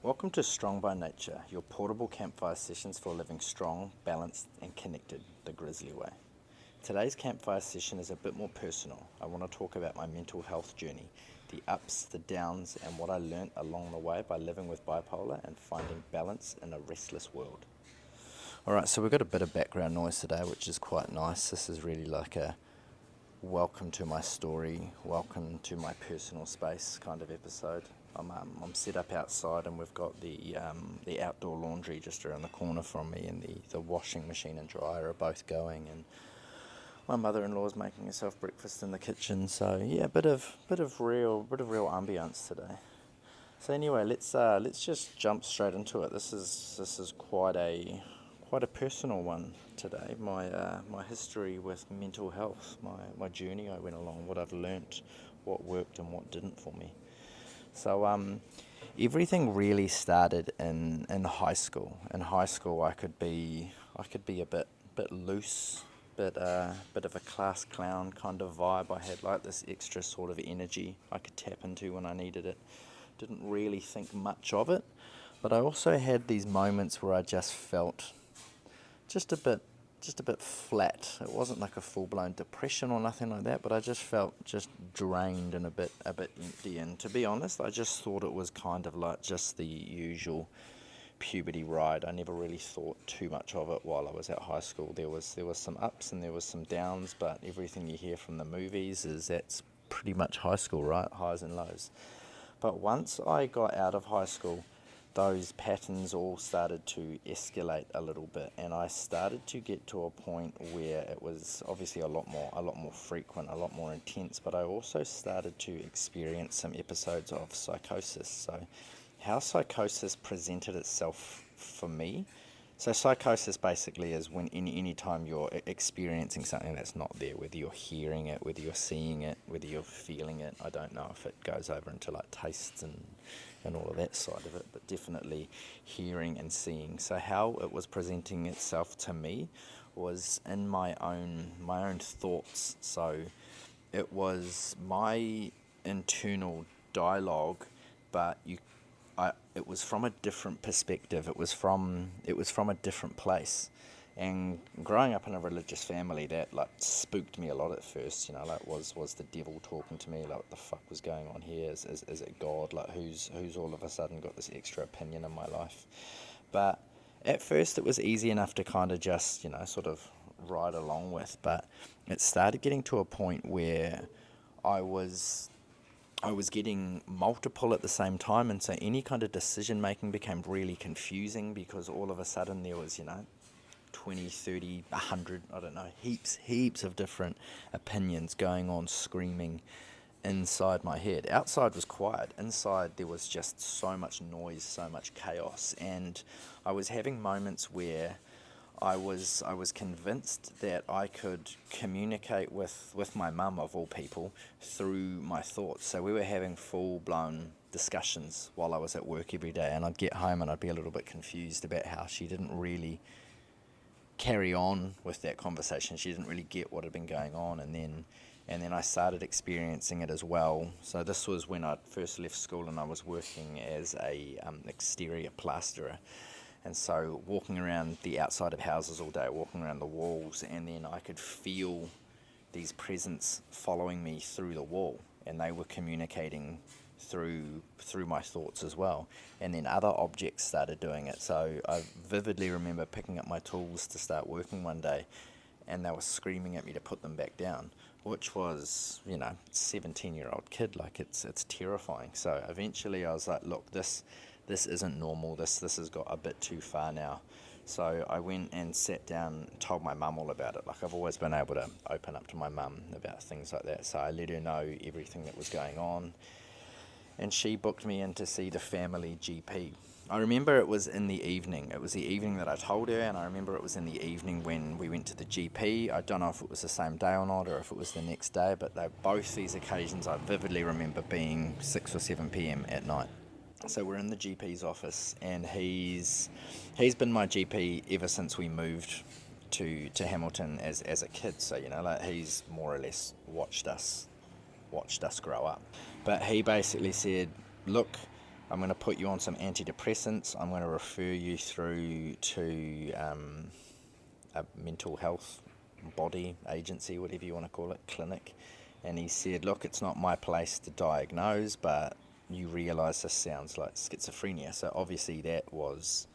Welcome to Strong by Nature, your portable campfire sessions for living strong, balanced, and connected the grizzly way. Today's campfire session is a bit more personal. I want to talk about my mental health journey, the ups, the downs, and what I learnt along the way by living with bipolar and finding balance in a restless world. Alright, so we've got a bit of background noise today, which is quite nice. This is really like a welcome to my story, welcome to my personal space kind of episode. I'm set up outside and we've got the outdoor laundry just around the corner from me, and the washing machine and dryer are both going, and my mother-in-law's making herself breakfast in the kitchen. So yeah, bit of real ambience today. So anyway, let's just jump straight into it. This is quite a personal one today. My history with mental health, my journey I went along, what I've learnt, what worked and what didn't for me. So everything really started in high school. In high school, I could be a bit loose, bit of a class clown kind of vibe. I had like this extra sort of energy I could tap into when I needed it. Didn't really think much of it, but I also had these moments where I just felt just a bit flat. It wasn't like a full-blown depression or nothing like that, but I just felt just drained and a bit empty. And to be honest, I just thought it was kind of like just the usual puberty ride. I never really thought too much of it while I was at high school. There was some ups and there was some downs, but everything you hear from the movies is that's pretty much high school, right? Highs and lows. But once I got out of high school, those patterns all started to escalate a little bit, and I started to get to a point where it was obviously a lot more frequent, a lot more intense, but I also started to experience some episodes of psychosis. So how psychosis presented itself for me. So psychosis basically is when any time you're experiencing something that's not there, whether you're hearing it, whether you're seeing it, whether you're feeling it. I don't know if it goes over into like tastes and all of that side of it, but definitely hearing and seeing. So how it was presenting itself to me was in my own thoughts. So it was my internal dialogue, but it was from a different perspective. It was from a different place. And growing up in a religious family, that like spooked me a lot at first. You know, like was the devil talking to me? Like, what the fuck was going on here? Is it God? Like, who's all of a sudden got this extra opinion in my life? But at first, it was easy enough to kind of just, you know, sort of ride along with. But it started getting to a point where I was getting multiple at the same time, and so any kind of decision making became really confusing, because all of a sudden there was, you know, 20, 30, 100, I don't know, heaps of different opinions going on, screaming inside my head. Outside was quiet. Inside there was just so much noise, so much chaos, and I was having moments where I was convinced that I could communicate with my mum, of all people, through my thoughts. So we were having full-blown discussions while I was at work every day, and I'd get home and I'd be a little bit confused about how she didn't really carry on with that conversation. She didn't really get what had been going on, and then I started experiencing it as well. So this was when I first left school and I was working as a exterior plasterer. And so walking around the outside of houses all day, walking around the walls, and then I could feel these presents following me through the wall, and they were communicating through my thoughts as well. And then other objects started doing it. So I vividly remember picking up my tools to start working one day, and they were screaming at me to put them back down, which was, you know, 17-year-old kid, like it's terrifying. So eventually I was like, look, this isn't normal. This has got a bit too far now. So I went and sat down and told my mum all about it. Like, I've always been able to open up to my mum about things like that. So I let her know everything that was going on, and she booked me in to see the family GP. I remember it was in the evening. It was the evening that I told her, and I remember it was in the evening when we went to the GP. I don't know if it was the same day or not, or if it was the next day, but both these occasions I vividly remember being 6 or 7 p.m. at night. So we're in the GP's office, and he's been my GP ever since we moved to Hamilton as a kid. So, you know, like, he's more or less watched us grow up. But he basically said, look, I'm going to put you on some antidepressants. I'm going to refer you through to a mental health body agency, whatever you want to call it, clinic. And he said, look, it's not my place to diagnose, but you realise this sounds like schizophrenia. So obviously that was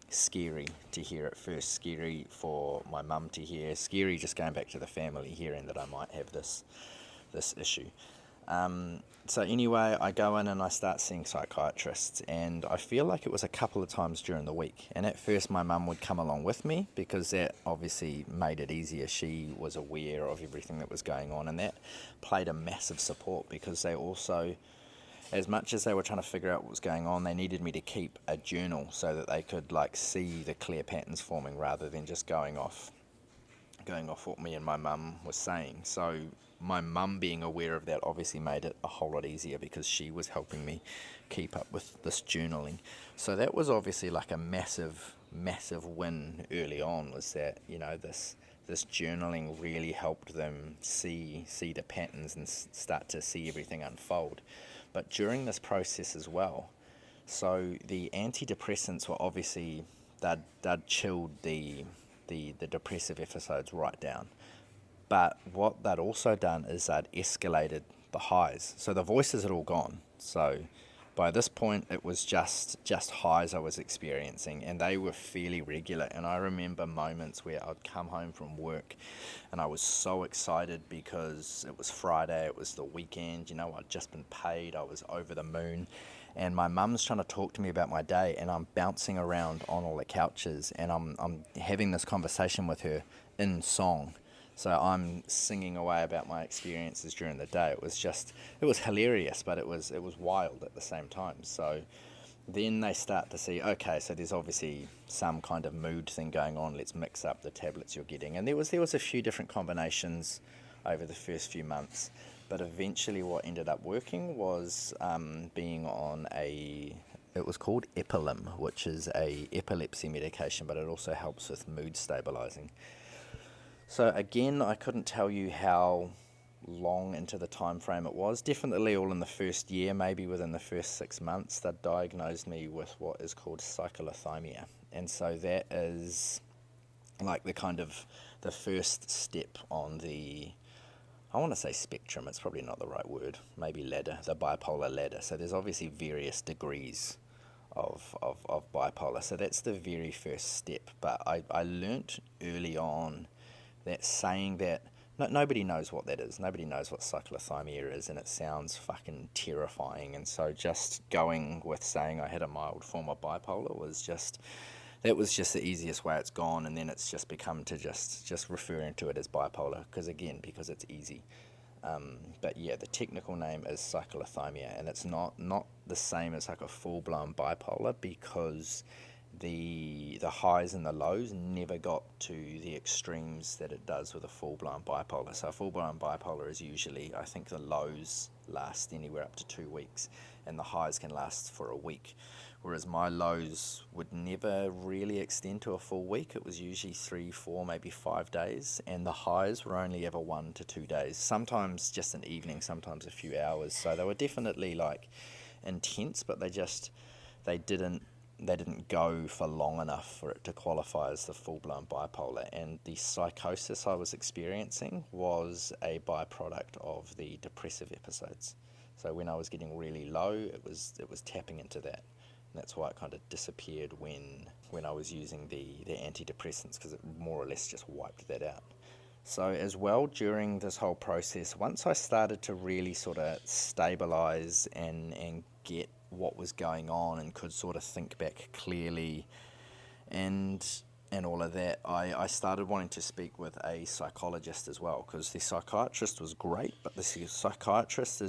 scary to hear at first, scary for my mum to hear, scary just going back to the family, hearing that I might have this issue. So anyway, I go in and I start seeing psychiatrists, and I feel like it was a couple of times during the week. And at first my mum would come along with me because that obviously made it easier. She was aware of everything that was going on, and that played a massive support because they also, as much as they were trying to figure out what was going on, they needed me to keep a journal so that they could like see the clear patterns forming rather than just going off what me and my mum was saying. So my mum being aware of that obviously made it a whole lot easier because she was helping me keep up with this journaling. So that was obviously like a massive win early on, was that, you know, this journaling really helped them see the patterns and start to see everything unfold. But during this process as well, so the antidepressants were obviously, they'd chilled the depressive episodes right down. But what they'd also done is they'd escalated the highs. So the voices had all gone. So by this point, it was just highs I was experiencing, and they were fairly regular. And I remember moments where I'd come home from work and I was so excited because it was Friday, it was the weekend, you know, I'd just been paid, I was over the moon. And my mum's trying to talk to me about my day, and I'm bouncing around on all the couches, and I'm having this conversation with her in song. So I'm singing away about my experiences during the day. It was hilarious, but it was wild at the same time. So then they start to see, okay, so there's obviously some kind of mood thing going on. Let's mix up the tablets you're getting. And there was a few different combinations over the first few months. But eventually what ended up working was being on it was called Epilim, which is a epilepsy medication, but it also helps with mood stabilizing. So again, I couldn't tell you how long into the time frame it was. Definitely all in the first year, maybe within the first 6 months, they diagnosed me with what is called Cyclothymia. And so that is like the first step on the, I want to say spectrum, it's probably not the right word, maybe ladder, the bipolar ladder. So there's obviously various degrees of bipolar. So that's the very first step. But I learnt early on that saying that nobody knows what that is. Nobody knows what cyclothymia is, and it sounds fucking terrifying. And so just going with saying I had a mild form of bipolar was just the easiest way it's gone, and then it's just become to just referring to it as bipolar because it's easy. But yeah, the technical name is cyclothymia, and it's not the same as like a full-blown bipolar because the highs and the lows never got to the extremes that it does with a full-blown bipolar. So a full-blown bipolar is usually, I think the lows last anywhere up to 2 weeks, and the highs can last for a week. Whereas my lows would never really extend to a full week. It was usually 3, 4, maybe 5 days, and the highs were only ever 1 to 2 days. Sometimes just an evening, sometimes a few hours. So they were definitely like intense, but they didn't go for long enough for it to qualify as the full-blown bipolar. And the psychosis I was experiencing was a byproduct of the depressive episodes. So when I was getting really low, it was tapping into that. And that's why it kind of disappeared when I was using the antidepressants, because it more or less just wiped that out. So as well, during this whole process, once I started to really sort of stabilize and get what was going on and could sort of think back clearly and all of that, I started wanting to speak with a psychologist as well, because the psychiatrist was great, but the psychiatrist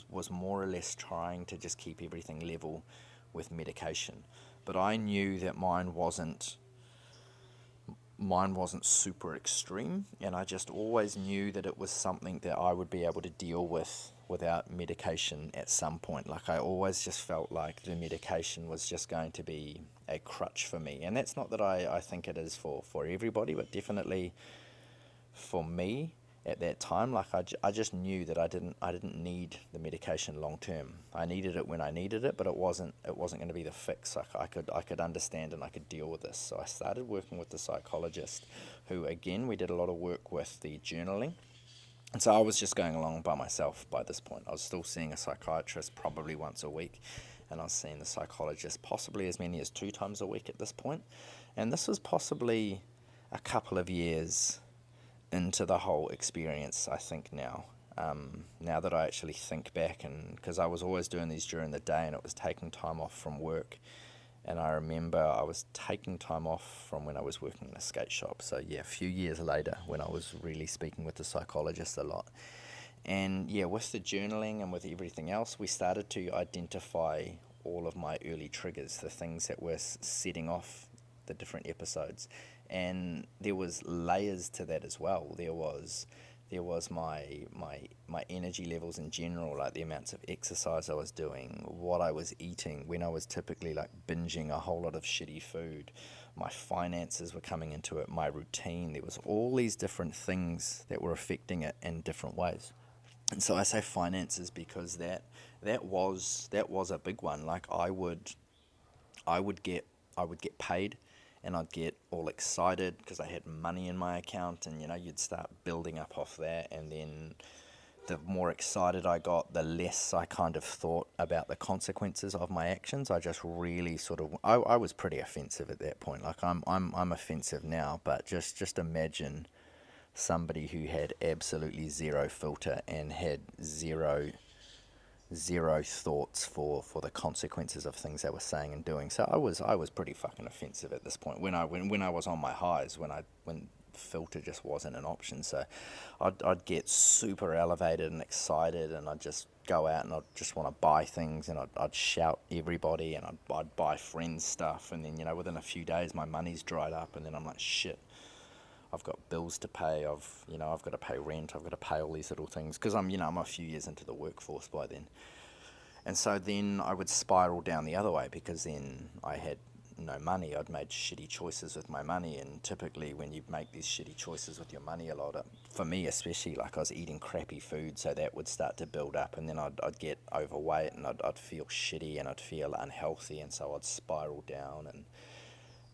was more or less trying to just keep everything level with medication. But I knew that mine wasn't super extreme, and I just always knew that it was something that I would be able to deal with without medication at some point. Like I always just felt like the medication was just going to be a crutch for me, and that's not that I think it is for everybody, but definitely for me at that time. Like I just knew that I didn't need the medication long term. I needed it when I needed it, but it wasn't going to be the fix. Like I could understand and I could deal with this. So I started working with the psychologist, who again we did a lot of work with the journaling. And so I was just going along by myself by this point. I was still seeing a psychiatrist probably once a week, and I was seeing the psychologist possibly as many as 2 times a week at this point. And this was possibly a couple of years into the whole experience, I think now. Now that I actually think back, and because I was always doing these during the day and it was taking time off from work. And I remember I was taking time off from when I was working in a skate shop. So yeah, a few years later when I was really speaking with the psychologist a lot. And yeah, with the journaling and with everything else, we started to identify all of my early triggers, the things that were setting off the different episodes. And there was layers to that as well. There was my energy levels in general, like the amounts of exercise I was doing, what I was eating, when I was typically like binging a whole lot of shitty food. My finances were coming into it, my routine. There was all these different things that were affecting it in different ways. And so I say finances because that was a big one. Like I would get paid, and I'd get all excited because I had money in my account, and you'd start building up off that, and then the more excited I got, the less I kind of thought about the consequences of my actions. I just really I was pretty offensive at that point. Like I'm offensive now, but just imagine somebody who had absolutely zero filter and had zero thoughts for the consequences of things they were saying and doing. So I was pretty fucking offensive at this point when I was on my highs, when filter just wasn't an option. So I'd get super elevated and excited, and I'd just go out and I'd just want to buy things, and I'd shout everybody, and I'd buy friends stuff, and then within a few days my money's dried up, and then I'm like, shit, I've got bills to pay, I've got to pay rent, I've got to pay all these little things, because I'm a few years into the workforce by then. And so then I would spiral down the other way, because then I had no money. I'd made shitty choices with my money, and typically when you make these shitty choices with your money, a lot of, for me especially, like I was eating crappy food, so that would start to build up, and then I'd get overweight, and I'd feel shitty, and I'd feel unhealthy, and so I'd spiral down, and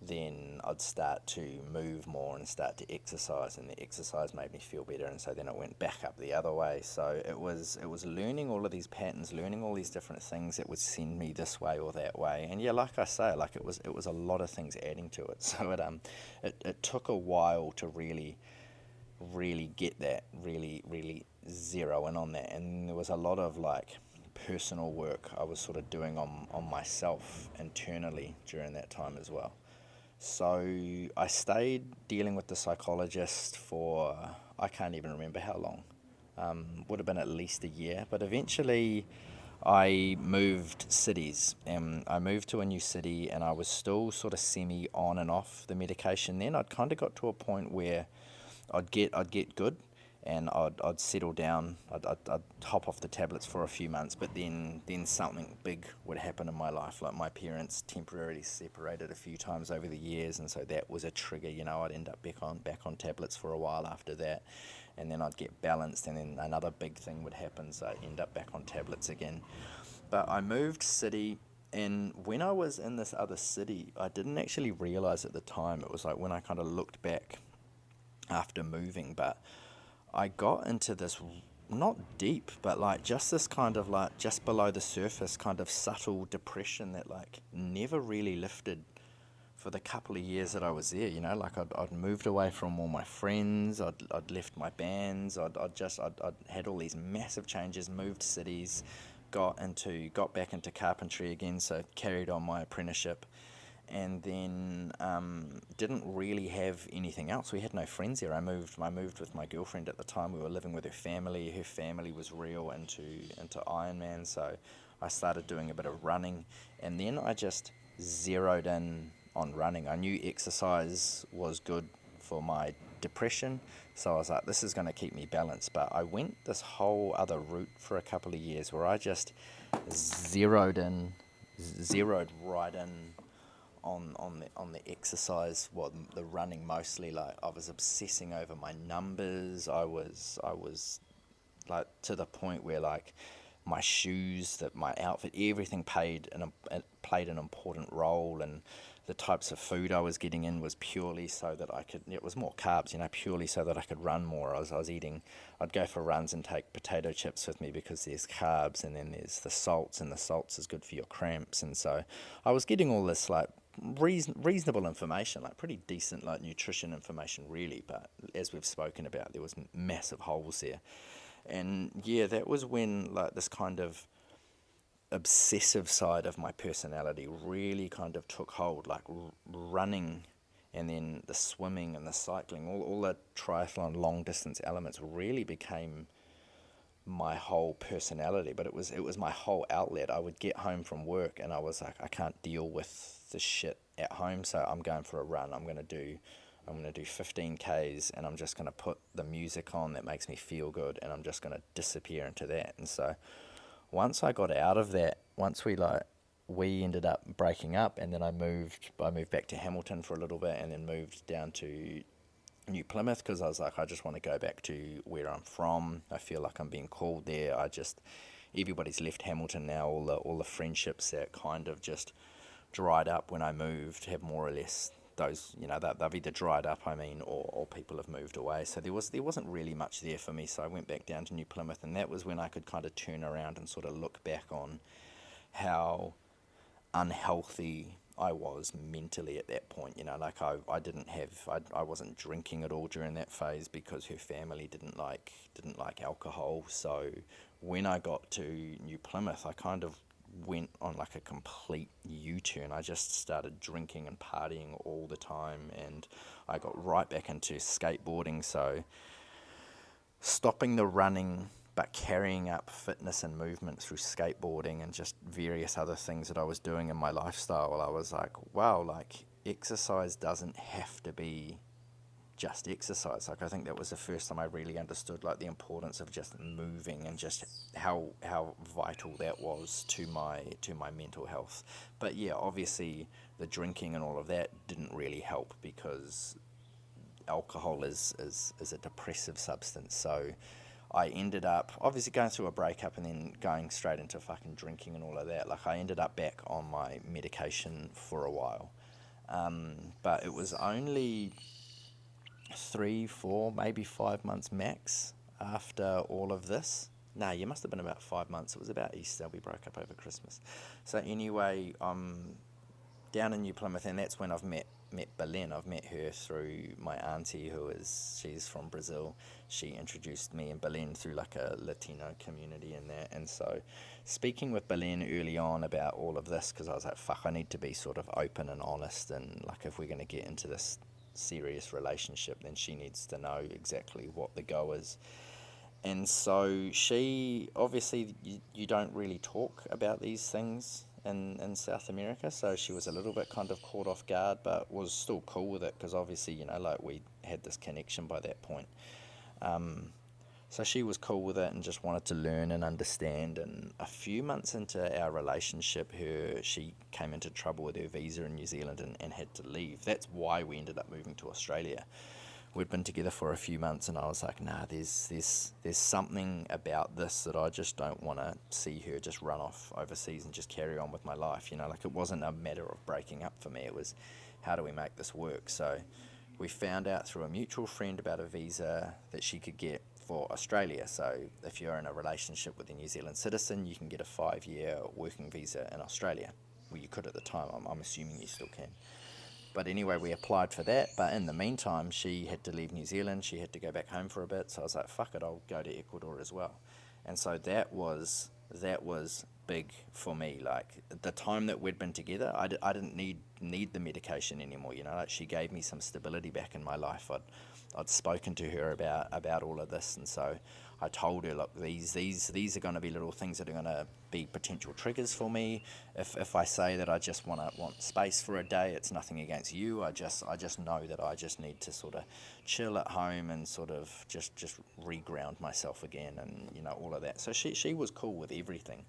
then I'd start to move more and start to exercise, and the exercise made me feel better, and so then it went back up the other way. So it was learning all of these patterns, learning all these different things that would send me this way or that way. And yeah, like I say, like it was a lot of things adding to it. So it took a while to really get that, really zero in on that. And there was a lot of like personal work I was sort of doing on myself internally during that time as well. So I stayed dealing with the psychologist for, I can't even remember how long. Would have been at least a year. But eventually I moved cities, and I moved to a new city, and I was still sort of semi on and off the medication then. I'd kind of got to a point where I'd get good, and I'd settle down. I'd hop off the tablets for a few months, but then something big would happen in my life. Like my parents temporarily separated a few times over the years, and so that was a trigger. I'd end up back on tablets for a while after that, and then I'd get balanced, and then another big thing would happen, so I'd end up back on tablets again. But I moved city, and when I was in this other city, I didn't actually realize at the time. It was like when I kind of looked back after moving, but I got into this, not deep, but like just this kind of like just below the surface kind of subtle depression that like never really lifted for the couple of years that I was there. Like I'd moved away from all my friends, I'd left my bands, I'd had all these massive changes, moved cities, got back into carpentry again, so carried on my apprenticeship. And then didn't really have anything else. We had no friends there. I moved with my girlfriend at the time. We were living with her family. Her family was real into Ironman, so I started doing a bit of running, and then I just zeroed in on running. I knew exercise was good for my depression, so I was like, this is going to keep me balanced. But I went this whole other route for a couple of years where I just zeroed right in on the exercise, well, the running mostly. Like I was obsessing over my numbers. I was like to the point where like my shoes, that my outfit, everything played an important role, and the types of food I was getting in was purely so that I could. It was more carbs, purely so that I could run more. I was eating. I'd go for runs and take potato chips with me because there's carbs, and then there's the salts, and the salts is good for your cramps, and so I was getting all this like reasonable information, like pretty decent like nutrition information really, but as we've spoken about, there was massive holes there. And yeah, that was when like this kind of obsessive side of my personality really kind of took hold, like running, and then the swimming and the cycling, all the triathlon long distance elements really became my whole personality. But it was my whole outlet. I would get home from work and I was like, I can't deal with the shit at home, so I'm going for a run. I'm gonna do 15 Ks, and I'm just gonna put the music on that makes me feel good, and I'm just gonna disappear into that. And so once I got out of that, once we ended up breaking up, and then I moved back to Hamilton for a little bit, and then moved down to New Plymouth because I was like, I just want to go back to where I'm from. I feel like I'm being called there. Everybody's left Hamilton now. All the friendships that kind of just dried up when I moved have more or less those, they've either dried up, or people have moved away. So there wasn't really much there for me. So I went back down to New Plymouth, and that was when I could kind of turn around and sort of look back on how unhealthy I was mentally at that point. Like I wasn't drinking at all during that phase because her family didn't like alcohol. So when I got to New Plymouth, I kind of went on like a complete U-turn. I just started drinking and partying all the time, and I got right back into skateboarding. So stopping the running but carrying up fitness and movement through skateboarding and just various other things that I was doing in my lifestyle, I was like, wow, like exercise doesn't have to be just exercise. Like I think that was the first time I really understood like the importance of just moving, and just how vital that was to my mental health. But yeah, obviously the drinking and all of that didn't really help, because alcohol is a depressive substance. So I ended up obviously going through a breakup and then going straight into fucking drinking and all of that. Like I ended up back on my medication for a while, but it was only 3, 4, maybe 5 months max after all of this. No, you must have been about 5 months. It was about Easter. We broke up over Christmas. So anyway, I'm down in New Plymouth, and that's when I've met Belen. I've met her through my auntie, she's from Brazil. She introduced me and Belen through like a Latino community and that. And so speaking with Belen early on about all of this, because I was like, fuck, I need to be sort of open and honest, and like if we're going to get into this serious relationship, then she needs to know exactly what the go is. And so she, obviously you don't really talk about these things in South America, so she was a little bit kind of caught off guard, but was still cool with it, because obviously, like we had this connection by that point. So she was cool with it and just wanted to learn and understand. And a few months into our relationship, she came into trouble with her visa in New Zealand and had to leave. That's why we ended up moving to Australia. We'd been together for a few months, and I was like, nah, there's something about this that I just don't want to see her just run off overseas and just carry on with my life. Like it wasn't a matter of breaking up for me. It was, how do we make this work? So we found out through a mutual friend about a visa that she could get for Australia. So if you're in a relationship with a New Zealand citizen, you can get a 5-year working visa in Australia. Well, you could at the time. I'm assuming you still can. But anyway, we applied for that. But in the meantime, she had to leave New Zealand. She had to go back home for a bit. So I was like, fuck it, I'll go to Ecuador as well. And so that was big for me. Like the time that we'd been together, I didn't need the medication anymore. Like she gave me some stability back in my life. I'd spoken to her about all of this, and so I told her, look, these are going to be little things that are going to be potential triggers for me. If I say that I just want space for a day, it's nothing against you. I just know that I just need to sort of chill at home and sort of just reground myself again, and all of that. So she was cool with everything.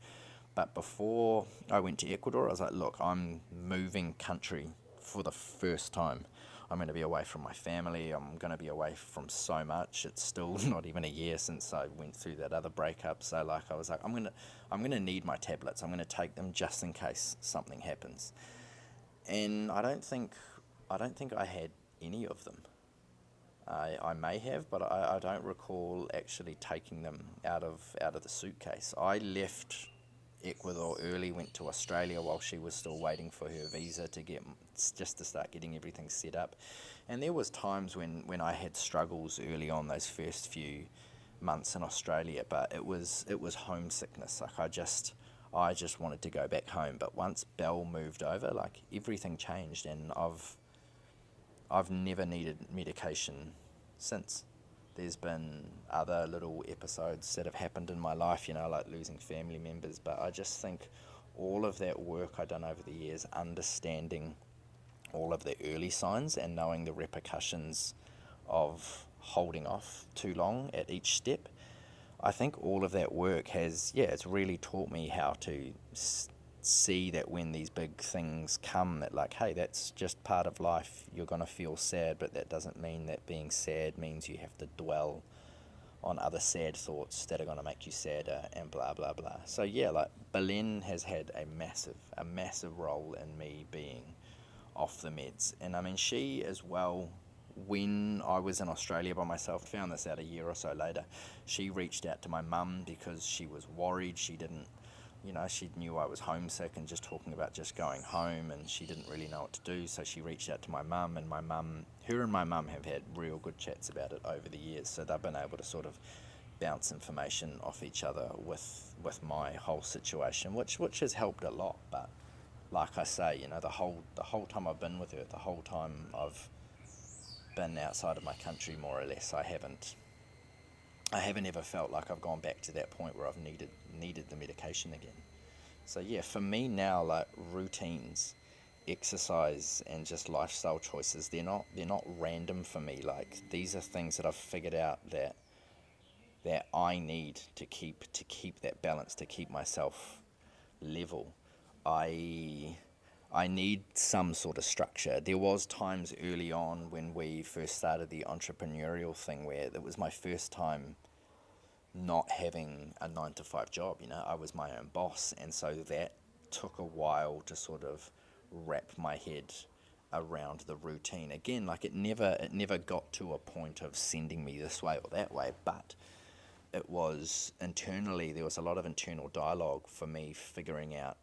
But before I went to Ecuador, I was like, look, I'm moving country for the first time. I'm going to be away from my family. I'm going to be away from so much. It's still not even a year since I went through that other breakup. So like, I was like, I'm going to need my tablets. I'm going to take them just in case something happens. And I don't think I had any of them. I may have, but I don't recall actually taking them out of the suitcase. I left Ecuador early, went to Australia while she was still waiting for her visa just to start getting everything set up. And there was times when I had struggles early on, those first few months in Australia, but it was homesickness. Like I just wanted to go back home. But once Belle moved over, like everything changed, and I've never needed medication since. There's been other little episodes that have happened in my life, like losing family members, but I just think all of that work I've done over the years, understanding all of the early signs and knowing the repercussions of holding off too long at each step, I think all of that work it's really taught me how to see that when these big things come, that like, hey, that's just part of life. You're going to feel sad, but that doesn't mean that being sad means you have to dwell on other sad thoughts that are going to make you sadder and blah blah blah. So yeah, like Belen has had a massive role in me being off the meds. And I mean, she as well, when I was in Australia by myself, found this out a year or so later, she reached out to my mum because she was worried. She didn't, she knew I was homesick and just talking about just going home, and she didn't really know what to do. So she reached out to my mum, and her and my mum have had real good chats about it over the years. So they've been able to sort of bounce information off each other with my whole situation, which has helped a lot. But like I say, the whole time I've been with her, the whole time I've been outside of my country, more or less, I haven't ever felt like I've gone back to that point where I've needed the medication again. So yeah, for me now, like routines, exercise, and just lifestyle choices, they're not random for me. Like these are things that I've figured out that I need to keep that balance, to keep myself level. I need some sort of structure. There was times early on when we first started the entrepreneurial thing where it was my first time not having a 9 to 5 job. I was my own boss, and so that took a while to sort of wrap my head around the routine. Again, like it never got to a point of sending me this way or that way, but it was internally, there was a lot of internal dialogue for me figuring out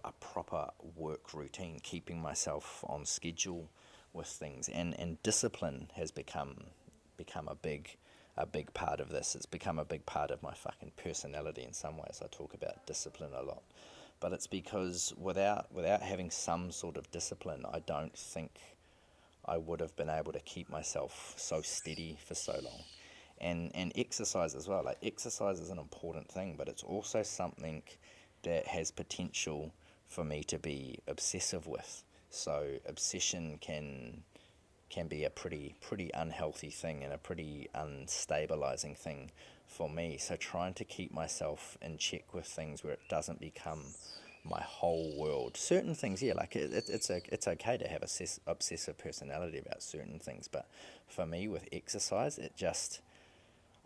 a proper work routine, keeping myself on schedule with things, and discipline has become a big part of this. It's become a big part of my fucking personality in some ways. I talk about discipline a lot, but it's because without having some sort of discipline, I don't think I would have been able to keep myself so steady for so long. And exercise as well. Like exercise is an important thing, but it's also something that has potential for me to be obsessive with. So obsession can be a pretty unhealthy thing and a pretty unstabilizing thing for me. So trying to keep myself in check with things where it doesn't become my whole world. Certain things, yeah, like it's okay to have a obsessive personality about certain things, but for me with exercise,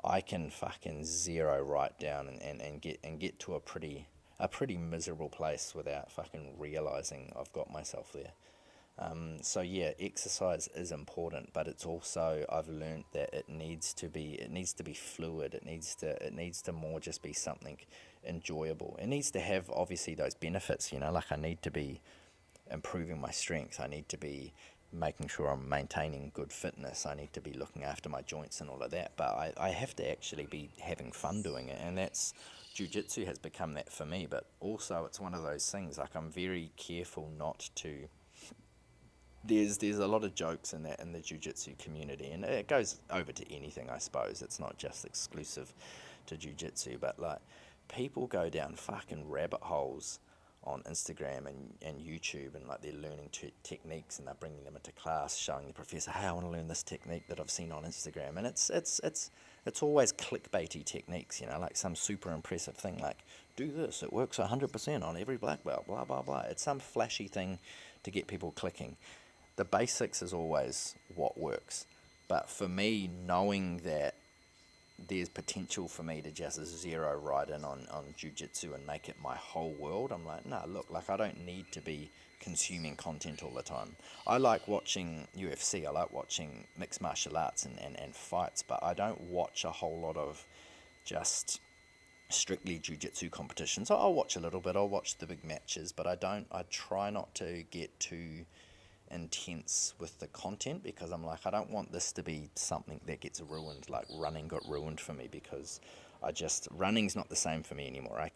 I can fucking zero right down and get to a pretty miserable place without fucking realizing I've got myself there. So yeah, exercise is important, but it's also, I've learned that it needs to be fluid. It needs to more just be something enjoyable. It needs to have obviously those benefits, like I need to be improving my strength. I need to be making sure I'm maintaining good fitness. I need to be looking after my joints and all of that, but I have to actually be having fun doing it, and that's jiu-jitsu has become that for me. But also it's one of those things, like I'm very careful not to, there's a lot of jokes in the jiu-jitsu community, and it goes over to anything, I suppose. It's not just exclusive to jiu-jitsu, but like people go down fucking rabbit holes on Instagram and YouTube, and like they're learning techniques, and they're bringing them into class, showing the professor, hey, I want to learn this technique that I've seen on Instagram. And it's always clickbaity techniques, you know, like some super impressive thing like, do this, it works 100% on every black belt, blah blah blah. It's some flashy thing to get people clicking. The basics is always what works. But for me, knowing that there's potential for me to just zero right in on jiu-jitsu and make it my whole world, I'm like, nah, look, like I don't need to be consuming content all the time. I like watching UFC, I like watching mixed martial arts and fights, but I don't watch a whole lot of just strictly jiu-jitsu competitions. I'll watch a little bit, I'll watch the big matches, but I try not to get too intense with the content, because I'm like, I don't want this to be something that gets ruined, like running got ruined for me, because running's not the same for me anymore. I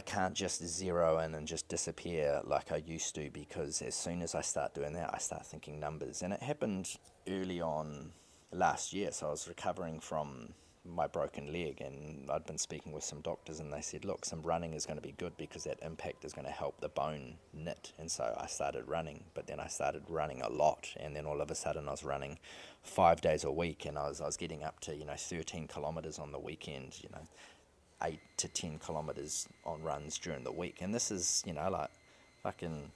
can't just zero in and just disappear like I used to, because as soon as I start doing that, I start thinking numbers. And it happened early on last year. So I was recovering from my broken leg, and I'd been speaking with some doctors, and they said, look, some running is going to be good because that impact is going to help the bone knit. And so I started running, but then I started running a lot, and then all of a sudden I was running 5 days a week, and I was getting up to 13 kilometers on the weekend, 8 to 10 kilometers on runs during the week. And this is like fucking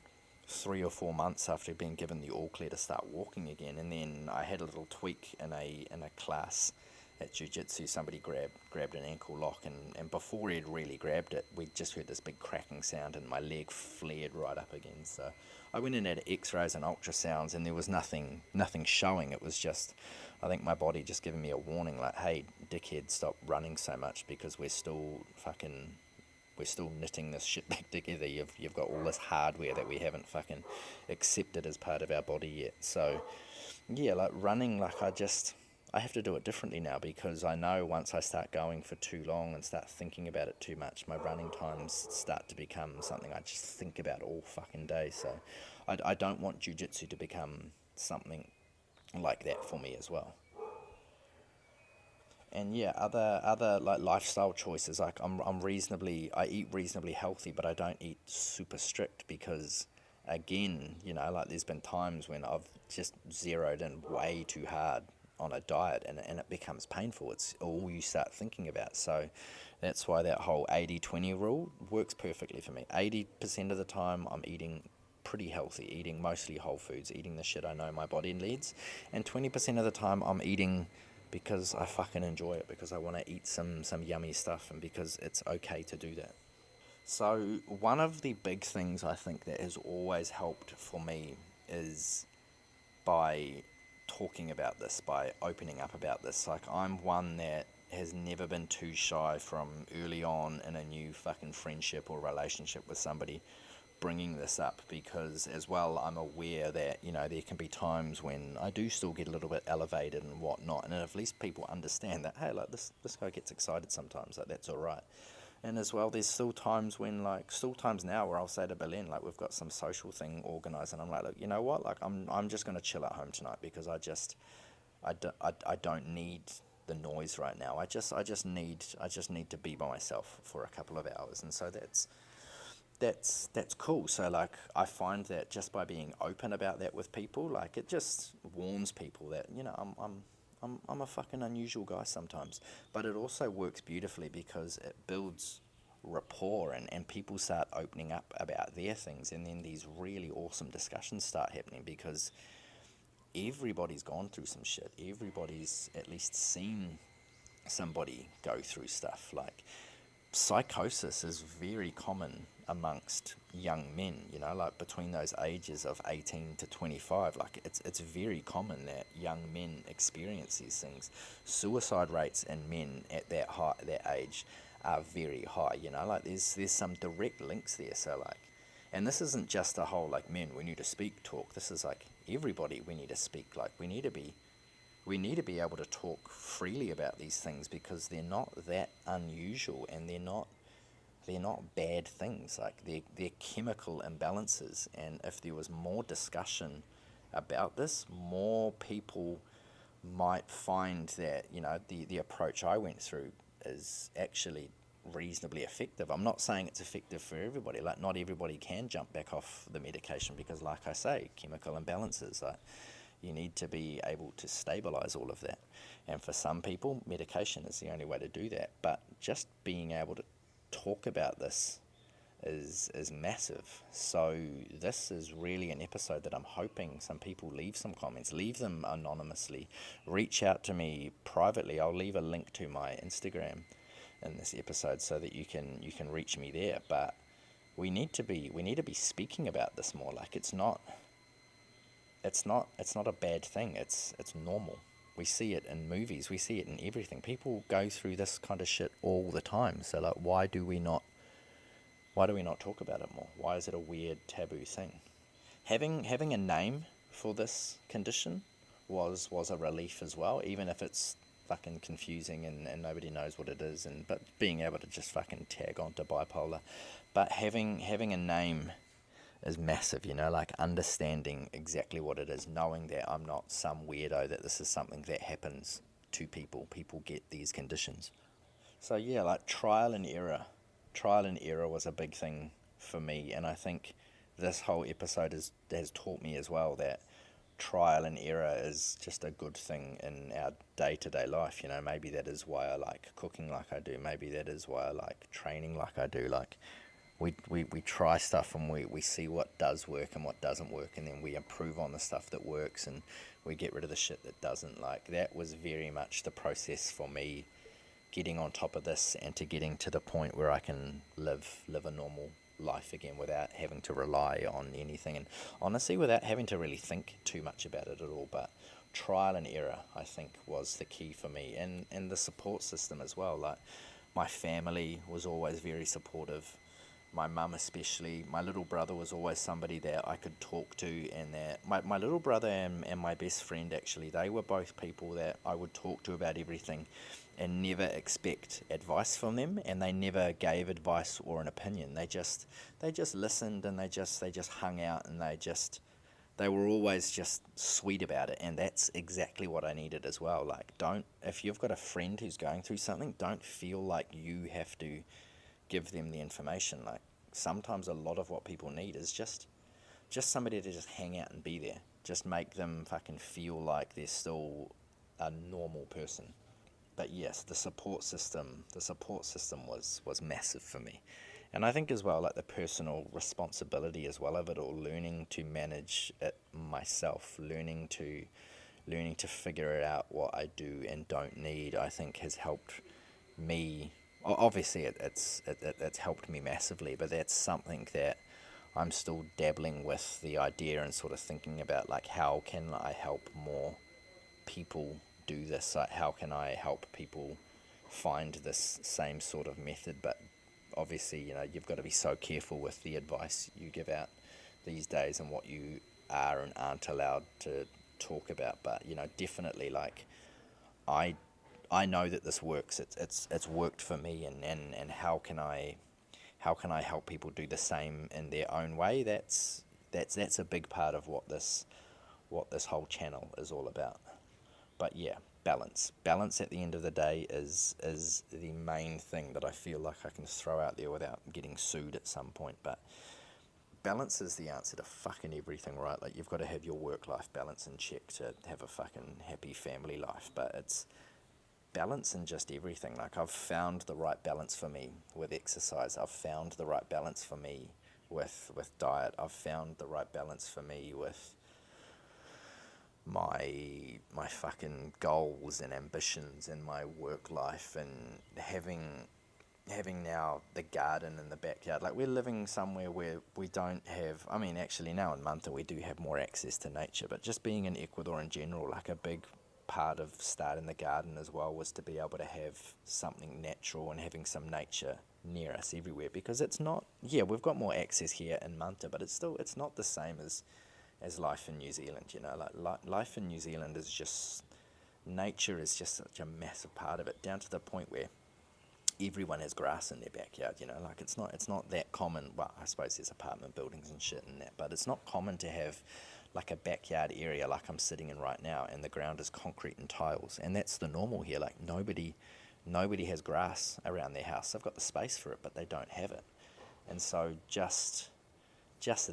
3 or 4 months after being given the all clear to start walking again. And then I had a little tweak in a class at jiu-jitsu. Somebody grabbed an ankle lock, and before he'd really grabbed it, we just heard this big cracking sound, and my leg flared right up again. So I went in had x-rays and ultrasounds, and there was nothing showing. It was just, I think my body just giving me a warning, like, hey, dickhead, stop running so much, because we're still knitting this shit back together. You've got all this hardware that we haven't fucking accepted as part of our body yet. So yeah, like running, like I have to do it differently now, because I know once I start going for too long and start thinking about it too much, my running times start to become something I just think about all fucking day. So I don't want jiu-jitsu to become something like that for me as well. And yeah, other like lifestyle choices, like I eat reasonably healthy, but I don't eat super strict, because again, like there's been times when I've just zeroed in way too hard on a diet, and it becomes painful. It's all you start thinking about. So that's why that whole 80-20 rule works perfectly for me. 80% of the time I'm eating pretty healthy, eating mostly whole foods, eating the shit I know my body needs, and 20% of the time I'm eating because I fucking enjoy it, because I want to eat some yummy stuff, and because it's okay to do that. So one of the big things I think that has always helped for me is by talking about this, by opening up about this. Like, I'm one that has never been too shy from early on in a new fucking friendship or relationship with somebody bringing this up, because as well I'm aware that there can be times when I do still get a little bit elevated and whatnot, and at least people understand that, hey, like this guy gets excited sometimes, like that's all right. And as well, there's still times now where I'll say to Belen, like, we've got some social thing organised, and I'm like, look, you know what, like I'm just going to chill at home tonight, because I don't need the noise right now. I just need to be by myself for a couple of hours. And so that's cool. So like, I find that just by being open about that with people, like, it just warns people that I'm a fucking unusual guy sometimes. But it also works beautifully, because it builds rapport, and people start opening up about their things, and then these really awesome discussions start happening, because everybody's gone through some shit. Everybody's at least seen somebody go through stuff. Like, psychosis is very common amongst young men, like between those ages of 18 to 25. Like, it's very common that young men experience these things. Suicide rates in men at that age are very high, like there's some direct links there. So like, and this isn't just a whole like, men, we need to speak talk. This is like, everybody, we need to speak. Like, we need to be able to talk freely about these things, because they're not that unusual, and they're not bad things. Like, they're chemical imbalances, and if there was more discussion about this, more people might find that the approach I went through is actually reasonably effective. I'm not saying it's effective for everybody. Like, not everybody can jump back off the medication because, like I say, chemical imbalances. Like, you need to be able to stabilize all of that. And for some people, medication is the only way to do that. But just being able to talk about this is massive. So this is really an episode that I'm hoping some people leave some comments, leave them anonymously, reach out to me privately. I'll leave a link to my Instagram in this episode so that you can reach me there. But we need to be speaking about this more. Like, it's not a bad thing. It's normal. We see it in movies, we see it in everything. People go through this kind of shit all the time. So, like, why do we not talk about it more? Why is it a weird taboo thing? Having a name for this condition was a relief as well, even if it's fucking confusing and nobody knows what it is, but being able to just fucking tag onto bipolar. But having a name is massive, like understanding exactly what it is, knowing that I'm not some weirdo, that this is something that happens to people. People get these conditions. So yeah, like trial and error was a big thing for me, and I think this whole episode has taught me as well that trial and error is just a good thing in our day-to-day life. Maybe that is why I like cooking like I do. Maybe that is why I like training like I do. Like, we try stuff and we see what does work and what doesn't work, and then we improve on the stuff that works and we get rid of the shit that doesn't. Like, that was very much the process for me, getting on top of this and to getting to the point where I can live a normal life again without having to rely on anything, and honestly without having to really think too much about it at all. But trial and error, I think, was the key for me, and the support system as well. Like, my family was always very supportive. My mum especially. My little brother was always somebody that I could talk to, and that my little brother and my best friend, actually, they were both people that I would talk to about everything and never expect advice from them, and they never gave advice or an opinion. They just listened, and they just hung out, and they were always just sweet about it, and that's exactly what I needed as well. Like, if you've got a friend who's going through something, don't feel like you have to give them the information. Like, sometimes a lot of what people need is just somebody to just hang out and be there. Just make them fucking feel like they're still a normal person. But yes, the support system was massive for me. And I think as well, like, the personal responsibility as well of it all, learning to manage it myself, learning to figure out what I do and don't need, I think has helped me. Obviously, it's helped me massively, but that's something that I'm still dabbling with the idea and sort of thinking about, like, how can I help more people do this? Like, how can I help people find this same sort of method? But obviously, you've got to be so careful with the advice you give out these days and what you are and aren't allowed to talk about. But definitely, like, I know that this works. It's worked for me, and how can I help people do the same in their own way? That's a big part of what this whole channel is all about. But yeah, balance at the end of the day is the main thing that I feel like I can throw out there without getting sued at some point. But balance is the answer to fucking everything, right? Like, you've got to have your work-life balance in check to have a fucking happy family life. But it's balance in just everything. Like, I've found the right balance for me with exercise. I've found the right balance for me with diet. I've found the right balance for me with my fucking goals and ambitions and my work life, and having now the garden in the backyard. Like, we're living somewhere where we don't have, I mean, actually now in Manta we do have more access to nature, but just being in Ecuador in general, like, a big part of starting the garden as well was to be able to have something natural and having some nature near us everywhere, because it's not, yeah, we've got more access here in Manta, but it's not the same as life in New Zealand. Like, life in New Zealand is just, nature is just such a massive part of it, down to the point where everyone has grass in their backyard. Like, it's not that common. Well, I suppose there's apartment buildings and shit and that, but it's not common to have like a backyard area like I'm sitting in right now, and the ground is concrete and tiles, and that's the normal here. Like, nobody Nobody has grass around their house. They've got the space for it, but they don't have it. And so just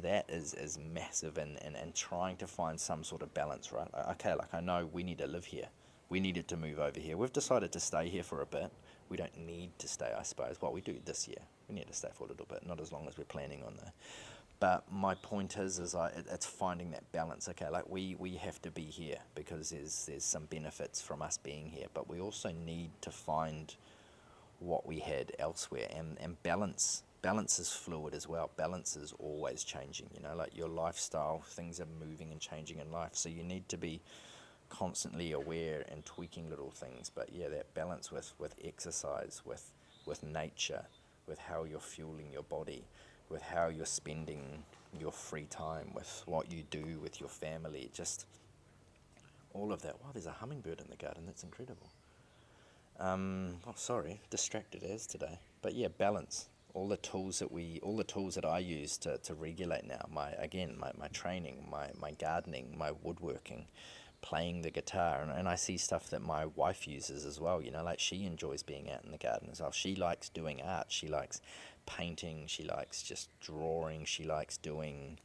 that is massive, and trying to find some sort of balance, right? Okay, like I know we need to live here. We needed to move over here. We've decided to stay here for a bit. We don't need to stay, I suppose. Well, we do this year. We need to stay for a little bit, not as long as we're planning on there. But my point is it's finding that balance. Okay, like we have to be here because there's some benefits from us being here, but we also need to find what we had elsewhere, and balance is fluid as well. Balance is always changing, like your lifestyle, things are moving and changing in life, so you need to be constantly aware and tweaking little things. But yeah, that balance with exercise, with nature, with how you're fueling your body, with how you're spending your free time, with what you do with your family, just all of that. Wow, there's a hummingbird in the garden, that's incredible. Sorry, distracted as today. But yeah, balance. All the tools that I use to regulate now. My training, my gardening, my woodworking, playing the guitar, and I see stuff that my wife uses as well. Like she enjoys being out in the garden as well. She likes doing art. She likes painting. She likes just drawing. She likes doing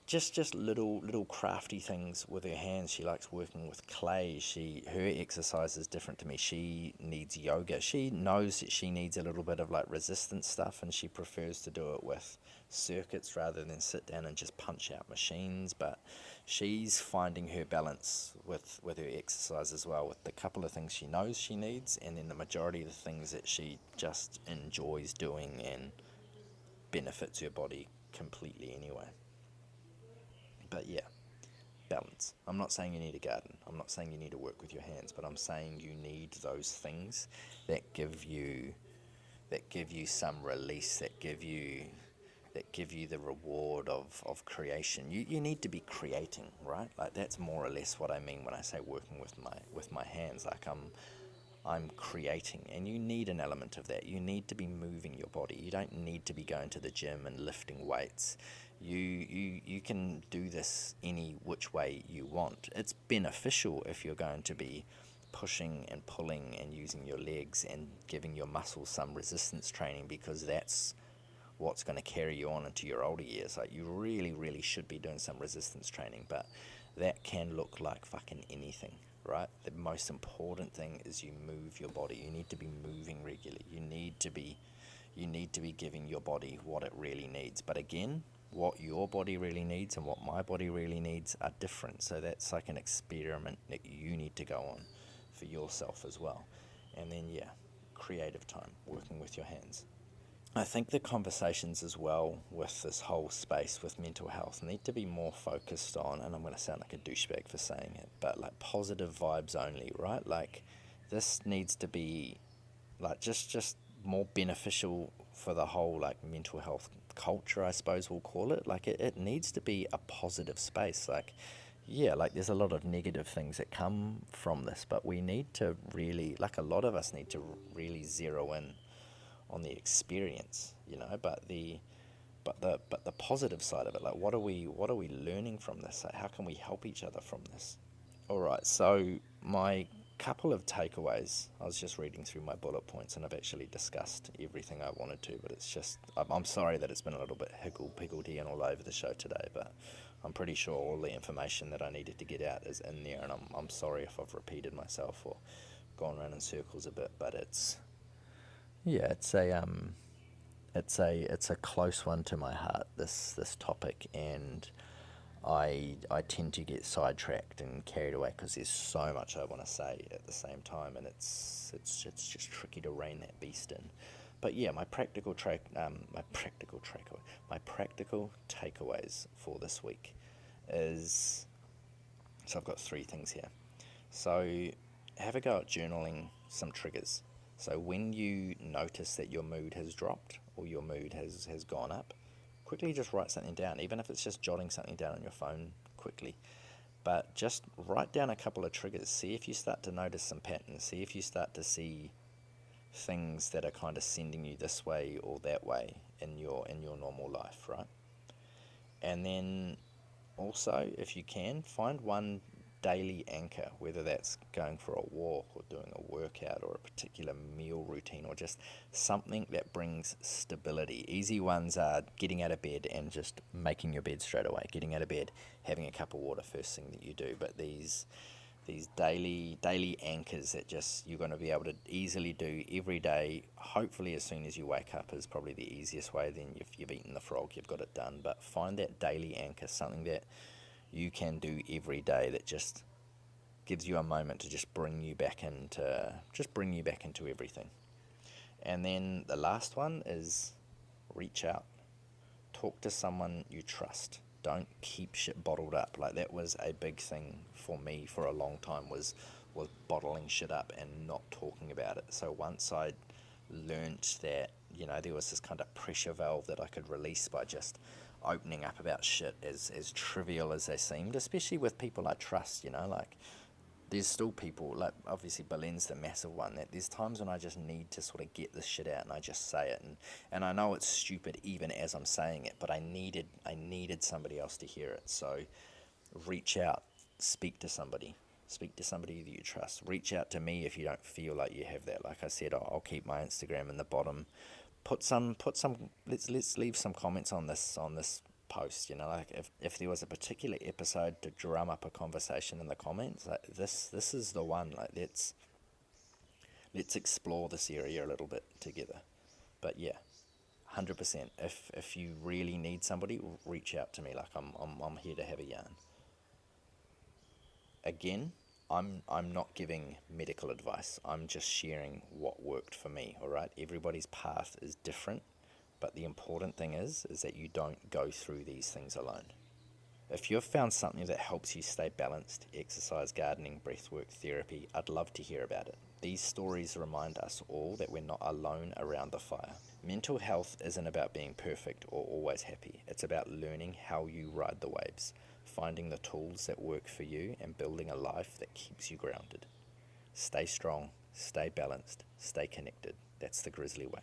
just little crafty things with her hands. She likes working with clay. Her exercise is different to me. She needs yoga. She knows that she needs a little bit of like resistance stuff, and she prefers to do it with circuits rather than sit down and just punch out machines. But she's finding her balance with her exercise as well, with the couple of things she knows she needs, and then the majority of the things that she just enjoys doing and benefits her body completely anyway. But yeah, balance. I'm not saying you need a garden. I'm not saying you need to work with your hands, but I'm saying you need those things that give you some release, that give you the reward of creation. You need to be creating, right? Like that's more or less what I mean when I say working with my hands. Like I'm creating, and you need an element of that. You need to be moving your body. You don't need to be going to the gym and lifting weights. You can do this any which way you want. It's beneficial if you're going to be pushing and pulling and using your legs and giving your muscles some resistance training, because that's what's going to carry you on into your older years. Like you really should be doing some resistance training, but that can look like fucking anything, right? The most important thing is you move your body. You need to be moving regularly. You need to be giving your body what it really needs. But again, what your body really needs and what my body really needs are different. So that's like an experiment that you need to go on for yourself as well. And then yeah, creative time, working with your hands. I think the conversations as well with this whole space with mental health need to be more focused on, and I'm going to sound like a douchebag for saying it, but like positive vibes only, right? Like this needs to be like just more beneficial for the whole like mental health culture, I suppose we'll call it. Like it needs to be a positive space. Like yeah, like there's a lot of negative things that come from this, but we need to really, like a lot of us need to really zero in on the experience, but the positive side of it, like what are we learning from this? Like how can we help each other from this? All right, so my couple of takeaways. I was just reading through my bullet points, and I've actually discussed everything I wanted to, but it's just I'm sorry that it's been a little bit higgledy and all over the show today, but I'm pretty sure all the information that I needed to get out is in there, and I'm sorry if I've repeated myself or gone around in circles a bit, but it's a close one to my heart, this topic, and I tend to get sidetracked and carried away because there's so much I want to say at the same time, and it's just tricky to rein that beast in. But yeah, my practical takeaways for this week is, so I've got 3 things here. So have a go at journaling some triggers. So when you notice that your mood has dropped or your mood has gone up, quickly just write something down, even if it's just jotting something down on your phone quickly. But just write down a couple of triggers. See if you start to notice some patterns. See if you start to see things that are kind of sending you this way or that way in your normal life, right? And then also, if you can, find one daily anchor, whether that's going for a walk or doing a workout or a particular meal routine or just something that brings stability. Easy ones are getting out of bed and just making your bed straight away, getting out of bed, having a cup of water first thing that you do. But these daily anchors that just you're going to be able to easily do every day, hopefully as soon as you wake up, is probably the easiest way. Then if you've eaten the frog, you've got it done. But find that daily anchor, something that you can do every day that just gives you a moment to just bring you back into everything. And then the last one is reach out. Talk to someone you trust. Don't keep shit bottled up. Like, that was a big thing for me for a long time, was bottling shit up and not talking about it. So once I learnt that, there was this kind of pressure valve that I could release by just opening up about shit, as trivial as they seemed, especially with people I trust, like, there's still people, like obviously Berlin's the massive one, that there's times when I just need to sort of get this shit out and I just say it, and I know it's stupid even as I'm saying it, but I needed somebody else to hear it. So reach out, speak to somebody that you trust. Reach out to me if you don't feel like you have that. Like I said, I'll keep my Instagram in the bottom. Put some let's leave some comments on this post, like if there was a particular episode to drum up a conversation in the comments, like this is the one. Like, let's explore this area a little bit together. But yeah, 100%, if you really need somebody, reach out to me. Like, I'm here to have a yarn. Again, I'm not giving medical advice. I'm just sharing what worked for me. All right, everybody's path is different, but the important thing is that you don't go through these things alone. If you've found something that helps you stay balanced, exercise, gardening, breathwork, therapy, I'd love to hear about it. These stories remind us all that we're not alone around the fire. Mental health isn't about being perfect or always happy. It's about learning how you ride the waves, finding the tools that work for you, and building a life that keeps you grounded. Stay strong, stay balanced, stay connected. That's the Grizzly way.